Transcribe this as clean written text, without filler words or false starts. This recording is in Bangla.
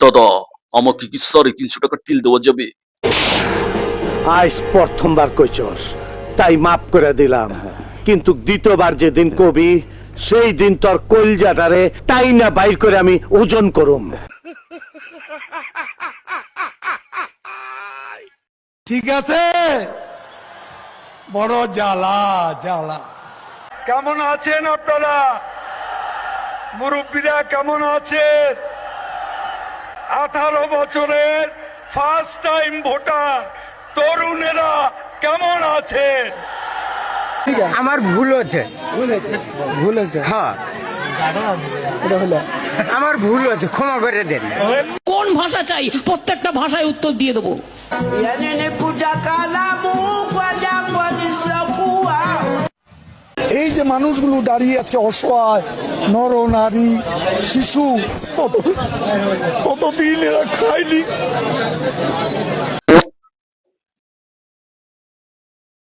দাদা, আমাকে কি 350 টাকা টিল দেওয়া যাবে? আজ প্রথমবার কইছস, তাই মাফ করে দিলাম। কিন্তু দ্বিতীয়বার যেদিন কবি, সেই দিন তোর কলজাটারে তাই না বাইর করে আমি ওজন করুম। ঠিক আছে, বড় জ্বালা জ্বালা। কেমন আছেন আপনারা? মুরব্বীরা কেমন আছেন? 18 বছরের ফার্স্ট টাইম ভোটার তরুণেরা কেমন আছেন? আমার ভুল হচ্ছে, ভুল হয়েছে, হ্যাঁ আমার ভুল হচ্ছে, ক্ষমা করে দেন। কোন ভাষা চাই, প্রত্যেকটা ভাষায় উত্তর দিয়ে দেবো। এই যে মানুষগুলো দাঁড়িয়ে আছে অসহায়, নর নারী শিশু, কতদিন এরা খায়নি।